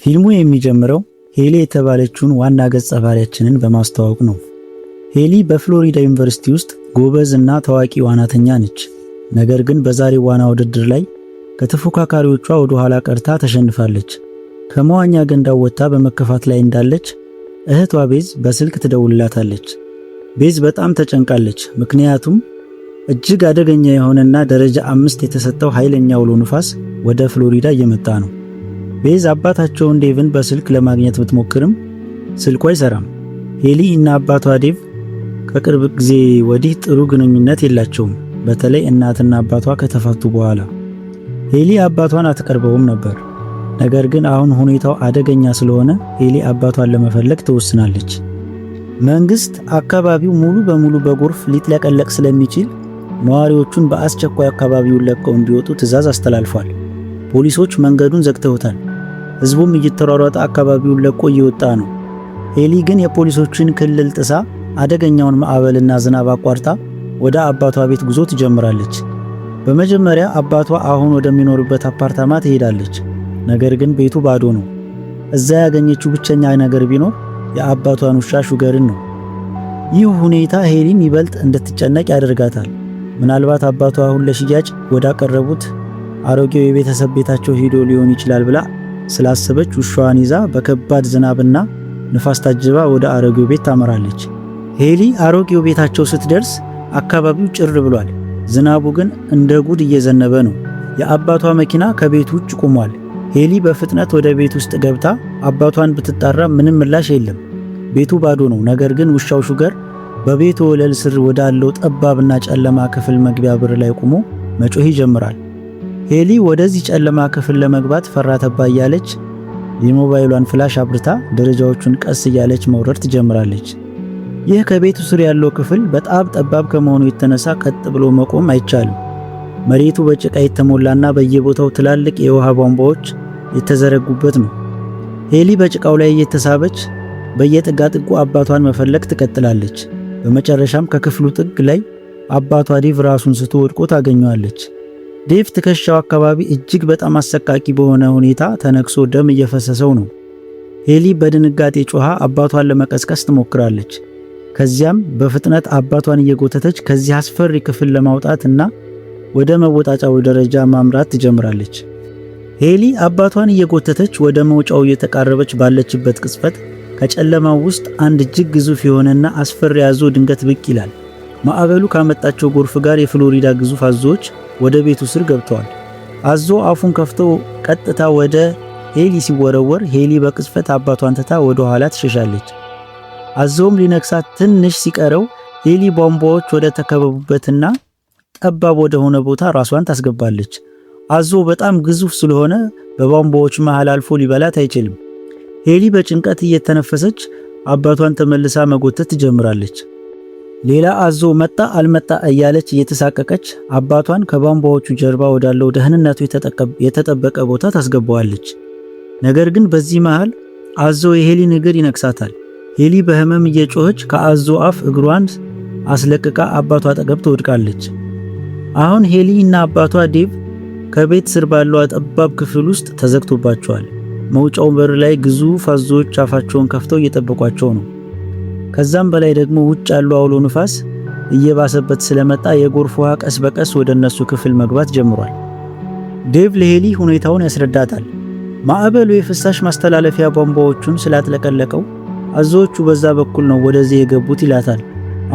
ፊልሙ የሚጀምረው ሄሊ የተባለችውን ዋና ገጸ ባህሪያችንን በማስተዋወቅ ነው። ሄሊ በፍሎሪዳ ዩኒቨርሲቲ ውስጥ ጎበዝ እና ታዋቂ ዋናተኛ ነች። ነገር ግን በዛሬው ዋና ውድድር ላይ ከተፎካካሪዎቿ ወደ ኋላ ቀርታ ተሸንፋለች። ከመዋኛ ገንዳው ወጥታ በመከፋት ላይ እንዳለች እህቷ ቤዝ በስልክ ትደውልላታለች። ቤዝ በጣም ተጨንቃለች፣ ምክንያቱም እጅግ አደገኛ የሆነና ደረጃ 5 የተሰጠው ኃይለኛ አውሎ ንፋስ ወደ ፍሎሪዳ እየመጣ ነው። ቤዝ አባታቸውን ዴቭን በስልክ ለማግኘት ብትሞክርም ስልኩ አይሰራም። ሄሊ እና አባቷ ዴቭ ከቅርብ ጊዜ ወዲህ ጥሩ ግንኙነት የላቸውም፣ በተለይ እናትና አባቷ ከተፋቱ በኋላ። ሄሊ አባቷን አትቀርበውም ነበር። ነገር ግን አሁን ሁኔታው አደገኛ ስለሆነ ሄሊ አባቷን ለመፈለግ ትወስናለች። መንግስት አካባቢው ሙሉ በሙሉ በጎርፍ ሊጥለቀለቅ ስለሚችል ነዋሪዎቹን በአስቸኳይ አካባቢውን ለቀው እንዲወጡ ትዕዛዝ አስተላልፏል። ፖሊሶች መንገዱን ዘግተውታል። ህዝቡም እየተሯሯጠ አካባቢውን ለቆ እየወጣ ነው። ሄሊ ግን የፖሊሶችን ክልል ጥሳ አደገኛውን ማዕበልና ዝናብ አቋርጣ ወደ አባቷ ቤት ጉዞ ትጀምራለች። በመጀመሪያ አባቷ አሁን ወደሚኖርበት አፓርታማ ትሄዳለች። ነገር ግን ቤቱ ባዶ ነው። እዛ ያገኘችው ብቸኛ ነገር ቢኖር የአባቷን ውሻ ሹገርን ነው። ይህ ሁኔታ ሄሊን ይበልጥ እንድትጨነቅ ያደርጋታል። ምናልባት አባቷ አሁን ለሽያጭ ወዳቀረቡት አሮጌው የቤተሰብ ቤታቸው ሄዶ ሊሆን ይችላል ብላ ስላሰበች ውሻዋን ይዛ በከባድ ዝናብና ንፋስ ታጅባ ወደ አሮጌው ቤት ታመራለች። ሄሊ አሮጌው ቤታቸው ስትደርስ አካባቢው ጭር ብሏል። ዝናቡ ግን እንደ ጉድ እየዘነበ ነው። የአባቷ መኪና ከቤቱ ውጭ ቆሟል። ሄሊ በፍጥነት ወደ ቤት ውስጥ ገብታ አባቷን ብትጣራ ምንም ምላሽ የለም። ቤቱ ባዶ ነው። ነገር ግን ውሻው ሹገር በቤቱ ወለል ስር ወዳለው ጠባብና ጨለማ ክፍል መግቢያ በር ላይ ቆሞ መጮህ ይጀምራል። ሄሊ ወደዚህ ጨለማ ክፍል ለመግባት ፈራተባ እያለች የሞባይሏን ፍላሽ አብርታ ደረጃዎቹን ቀስ እያለች መውረድ ትጀምራለች። ይህ ከቤቱ ስር ያለው ክፍል በጣም ጠባብ ከመሆኑ የተነሳ ቀጥ ብሎ መቆም አይቻልም። መሬቱ በጭቃ የተሞላና በየቦታው ትላልቅ የውሃ ቧንቧዎች የተዘረጉበት ነው። ሄሊ በጭቃው ላይ እየተሳበች በየጥጋጥጉ አባቷን መፈለግ ትቀጥላለች። በመጨረሻም ከክፍሉ ጥግ ላይ አባቷ ዴቭ ራሱን ስቶ ወድቆ ታገኘዋለች። ዴቭ ትከሻው አካባቢ እጅግ በጣም አሰቃቂ በሆነ ሁኔታ ተነክሶ ደም እየፈሰሰው ነው። ሄሊ በድንጋጤ ጮኻ አባቷን ለመቀስቀስ ትሞክራለች። ከዚያም በፍጥነት አባቷን እየጎተተች ከዚህ አስፈሪ ክፍል ለማውጣትና ወደ መወጣጫው ደረጃ ማምራት ትጀምራለች። ሄሊ አባቷን እየጎተተች ወደ መውጫው እየተቃረበች ባለችበት ቅጽበት ከጨለማው ውስጥ አንድ እጅግ ግዙፍ የሆነና አስፈሪ አዞ ድንገት ብቅ ይላል። ማዕበሉ ካመጣቸው ጎርፍ ጋር የፍሎሪዳ ግዙፍ አዞዎች ወደ ቤቱ ስር ገብተዋል። አዞ አፉን ከፍቶ ቀጥታ ወደ ሄሊ ሲወረወር ሄሊ በቅጽበት አባቷን ትታ ወደ ኋላ ትሸሻለች። አዞም ሊነክሳት ትንሽ ሲቀረው ሄሊ ቧንቧዎች ወደ ተከበቡበትና ጠባብ ወደ ሆነ ቦታ ራሷን ታስገባለች። አዞ በጣም ግዙፍ ስለሆነ በቧንቧዎች መሃል አልፎ ሊበላት አይችልም። ሄሊ በጭንቀት እየተነፈሰች አባቷን ተመልሳ መጎተት ትጀምራለች። ሌላ አዞ መጣ አልመጣ እያለች እየተሳቀቀች አባቷን ከቧንቧዎቹ ጀርባ ወዳለው ደህንነቱ የተጠበቀ ቦታ ታስገባዋለች። ነገር ግን በዚህ መሃል አዞ የሄሊን እግር ይነክሳታል። ሄሊ በህመም እየጮኸች ከአዞ አፍ እግሯን አስለቅቃ አባቷ አጠገብ ትወድቃለች። አሁን ሄሊ እና አባቷ ዴቭ ከቤት ስር ባለው ጠባብ ክፍል ውስጥ ተዘግቶባቸዋል። መውጫው በር ላይ ግዙፍ አዞዎች አፋቸውን ከፍተው እየጠበቋቸው ነው። ከዛም በላይ ደግሞ ውጭ ያለው አውሎ ንፋስ እየባሰበት ስለመጣ የጎርፍ ውሃ ቀስ በቀስ ወደ እነሱ ክፍል መግባት ጀምሯል። ዴቭ ለሄሊ ሁኔታውን ያስረዳታል። ማዕበሉ የፍሳሽ ማስተላለፊያ ቧንቧዎቹን ስላጥለቀለቀው አዞዎቹ በዛ በኩል ነው ወደዚህ የገቡት ይላታል።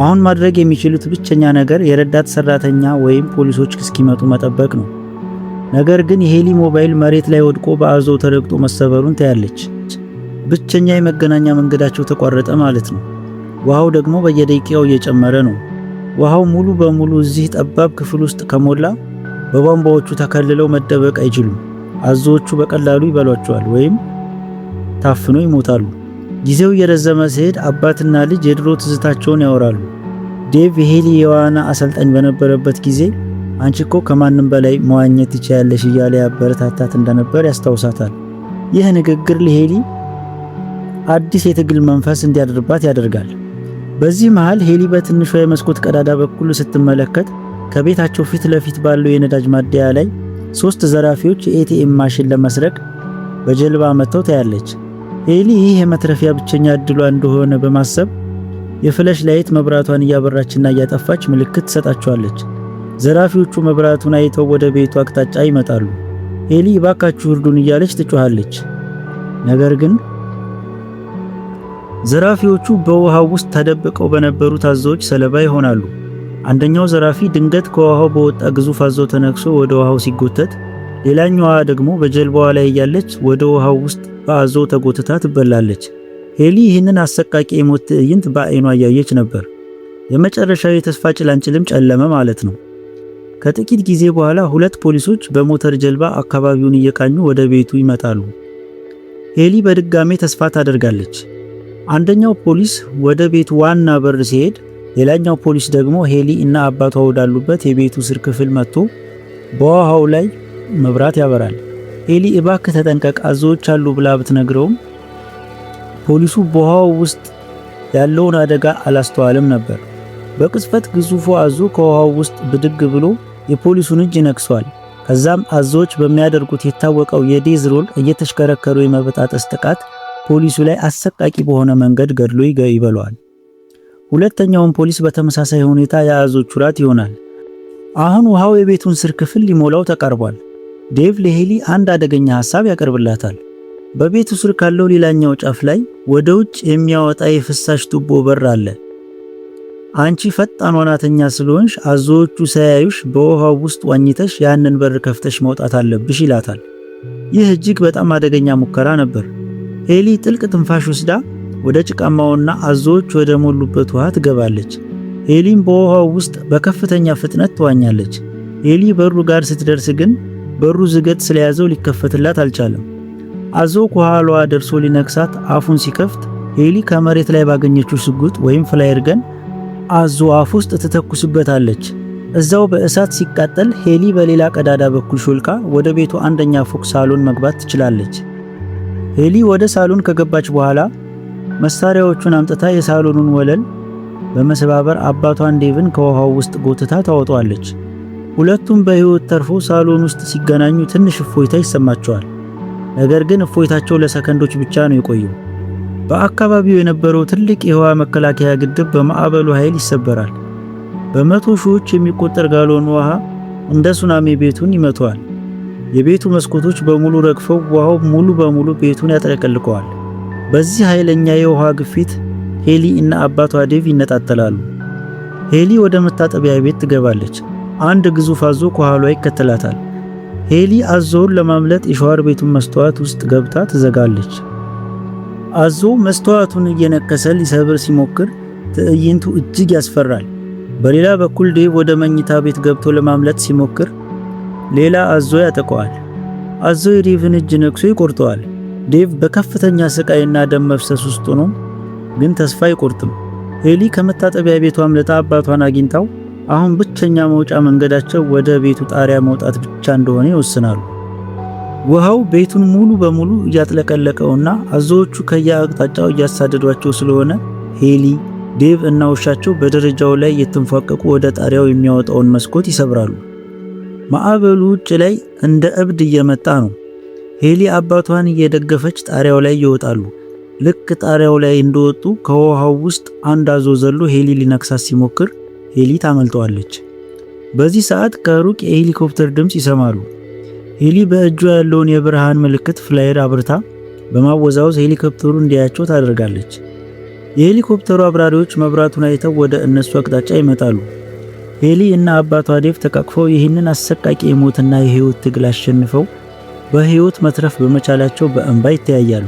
አሁን ማድረግ የሚችሉት ብቸኛ ነገር የረዳት ሰራተኛ ወይም ፖሊሶች እስኪመጡ መጠበቅ ነው። ነገር ግን የሄሊ ሞባይል መሬት ላይ ወድቆ በአዞው ተረግጦ መሰበሩን ታያለች። ብቸኛ የመገናኛ መንገዳቸው ተቋረጠ ማለት ነው። ውሃው ደግሞ በየደቂቃው እየጨመረ ነው። ውሃው ሙሉ በሙሉ እዚህ ጠባብ ክፍል ውስጥ ከሞላ በቧንቧዎቹ ተከልለው መደበቅ አይችሉም። አዞዎቹ በቀላሉ ይበሏቸዋል ወይም ታፍኖ ይሞታሉ። ጊዜው እየረዘመ ሲሄድ አባትና ልጅ የድሮ ትዝታቸውን ያወራሉ። ዴቭ የሄሊ የዋና አሰልጣኝ በነበረበት ጊዜ አንቺ እኮ ከማንም በላይ መዋኘት ትችያለሽ እያለ ያበረታታት እንደነበር ያስታውሳታል። ይህ ንግግር ለሄሊ አዲስ የትግል መንፈስ እንዲያድርባት ያደርጋል። በዚህ መሃል ሄሊ በትንሿ የመስኮት ቀዳዳ በኩል ስትመለከት ከቤታቸው ፊት ለፊት ባለው የነዳጅ ማደያ ላይ 3 ዘራፊዎች የኤቲኤም ማሽን ለመስረቅ በጀልባ መጥተው ታያለች። ሄሊ ይህ የመትረፊያ ብቸኛ እድሏ እንደሆነ በማሰብ የፍለሽ ላይት መብራቷን እያበራችና እያጠፋች ምልክት ትሰጣቸዋለች። ዘራፊዎቹ መብራቱን አይተው ወደ ቤቱ አቅጣጫ ይመጣሉ። ሄሊ እባካችሁ እርዱን እያለች ትጮኻለች። ነገር ግን ዘራፊዎቹ በውሃው ውስጥ ተደብቀው በነበሩት አዞዎች ሰለባ ይሆናሉ። አንደኛው ዘራፊ ድንገት ከውሃው በወጣ ግዙፍ አዞ ተነክሶ ወደ ውሃው ሲጎተት፣ ሌላኛዋ ደግሞ በጀልባዋ ላይ እያለች ወደ ውሃው ውስጥ በአዞ ተጎትታ ትበላለች። ሄሊ ይህንን አሰቃቂ የሞት ትዕይንት በአይኗ እያየች ነበር። የመጨረሻው የተስፋ ጭላንጭልም ጨለመ ማለት ነው። ከጥቂት ጊዜ በኋላ 2 ፖሊሶች በሞተር ጀልባ አካባቢውን እየቃኙ ወደ ቤቱ ይመጣሉ። ሄሊ በድጋሜ ተስፋ ታደርጋለች። አንደኛው ፖሊስ ወደ ቤቱ ዋና በር ሲሄድ፣ ሌላኛው ፖሊስ ደግሞ ሄሊ እና አባቷ ወዳሉበት የቤቱ ስር ክፍል መጥቶ በውሃው ላይ መብራት ያበራል። ሄሊ እባክህ ተጠንቀቅ አዞዎች አሉ ብላ ብትነግረውም ፖሊሱ በውሃው ውስጥ ያለውን አደጋ አላስተዋልም ነበር። በቅጽበት ግዙፉ አዞ ከውሃው ውስጥ ብድግ ብሎ የፖሊሱን እጅ ነክሷል። ከዛም አዞዎች በሚያደርጉት የታወቀው የዴዝ ሮል እየተሽከረከሩ የመበጣጠስ ጥቃት ፖሊሱ ላይ አሰቃቂ በሆነ መንገድ ገድሎ ይበለዋል። ሁለተኛውን ፖሊስ በተመሳሳይ ሁኔታ የአዞቹ ራት ይሆናል። አሁን ውሃው የቤቱን ስር ክፍል ሊሞላው ተቃርቧል። ዴቭ ለሄሊ አንድ አደገኛ ሐሳብ ያቀርብላታል። በቤቱ ስር ካለው ሌላኛው ጫፍ ላይ ወደ ውጭ የሚያወጣ የፍሳሽ ቱቦ በር አለ። አንቺ ፈጣን ዋናተኛ ስለሆንሽ አዞዎቹ ሳያዩሽ በውሃው ውስጥ ዋኝተሽ ያንን በር ከፍተሽ መውጣት አለብሽ ይላታል። ይህ እጅግ በጣም አደገኛ ሙከራ ነበር። ሄሊ ጥልቅ ትንፋሽ ወስዳ ወደ ጭቃማውና አዞዎች ወደ ሞሉበት ውሃ ትገባለች። ሄሊም በውሃው ውስጥ በከፍተኛ ፍጥነት ትዋኛለች። ሄሊ በሩ ጋር ስትደርስ ግን በሩ ዝገት ስለያዘው ሊከፈትላት አልቻለም። አዞ ከኋላዋ ደርሶ ሊነክሳት አፉን ሲከፍት ሄሊ ከመሬት ላይ ባገኘችው ሽጉጥ ወይም ፍላየር ገን አዞ አፍ ውስጥ ትተኩስበታለች። እዛው በእሳት ሲቃጠል ሄሊ በሌላ ቀዳዳ በኩል ሾልካ ወደ ቤቱ አንደኛ ፎቅ ሳሎን መግባት ትችላለች። ሄሊ ወደ ሳሎን ከገባች በኋላ መሳሪያዎቹን አምጥታ የሳሎኑን ወለል በመሰባበር አባቷን ዴቭን ከውሃው ውስጥ ጎትታ ታወጣዋለች። ሁለቱም በህይወት ተርፎ ሳሎን ውስጥ ሲገናኙ ትንሽ እፎይታ ይሰማቸዋል። ነገር ግን እፎይታቸው ለሰከንዶች ብቻ ነው የቆየው። በአካባቢው የነበረው ትልቅ የውሃ መከላከያ ግድብ በማዕበሉ ኃይል ይሰበራል። በመቶ ሺዎች የሚቆጠር ጋሎን ውሃ እንደ ሱናሚ ቤቱን ይመታዋል። የቤቱ መስኮቶች በሙሉ ረግፈው ውሃው ሙሉ በሙሉ ቤቱን ያጥለቀልቀዋል። በዚህ ኃይለኛ የውሃ ግፊት ሄሊ እና አባቷ ዴቭ ይነጣጠላሉ። ሄሊ ወደ መታጠቢያ ቤት ትገባለች። አንድ ግዙፍ አዞ ከኋሏ ይከተላታል። ሄሊ አዞውን ለማምለጥ የሻወር ቤቱን መስተዋት ውስጥ ገብታ ትዘጋለች። አዞ መስተዋቱን እየነከሰ ሊሰብር ሲሞክር ትዕይንቱ እጅግ ያስፈራል። በሌላ በኩል ዴቭ ወደ መኝታ ቤት ገብቶ ለማምለጥ ሲሞክር ሌላ አዞ ያጠቀዋል። አዞ የዴቭን እጅ ነክሶ ይቆርጠዋል። ዴቭ በከፍተኛ ስቃይና ደም መፍሰስ ውስጥ ሆኖ ግን ተስፋ አይቆርጥም። ሄሊ ከመታጠቢያ ቤቱ አምልጣ አባቷን አግኝታው አሁን ብቸኛ መውጫ መንገዳቸው ወደ ቤቱ ጣሪያ መውጣት ብቻ እንደሆነ ይወስናሉ። ውሃው ቤቱን ሙሉ በሙሉ እያጥለቀለቀውና አዞዎቹ ከየአቅጣጫው እያሳደዷቸው ስለሆነ ሄሊ፣ ዴቭ እና ውሻቸው በደረጃው ላይ እየተንፏቀቁ ወደ ጣሪያው የሚያወጣውን መስኮት ይሰብራሉ። ማዕበሉ ውጭ ላይ እንደ እብድ እየመጣ ነው። ሄሊ አባቷን እየደገፈች ጣሪያው ላይ ይወጣሉ። ልክ ጣሪያው ላይ እንደወጡ ከውሃው ውስጥ አንድ አዞ ዘሎ ሄሊ ሊነክሳት ሲሞክር ሄሊ ታመልጠዋለች። በዚህ ሰዓት ከሩቅ የሄሊኮፕተር ድምጽ ይሰማሉ። ሄሊ በእጇ ያለውን የብርሃን ምልክት ፍላየር አብርታ በማወዛወዝ ሄሊኮፕተሩ እንዲያያቸው ታደርጋለች። የሄሊኮፕተሩ አብራሪዎች መብራቱን አይተው ወደ እነሱ አቅጣጫ ይመጣሉ። ሄሊ እና አባቷ ዴቭ ተቃቅፈው ይህንን አሰቃቂ የሞትና የህይወት ትግል አሸንፈው በህይወት መትረፍ በመቻላቸው በእንባ ይተያያሉ።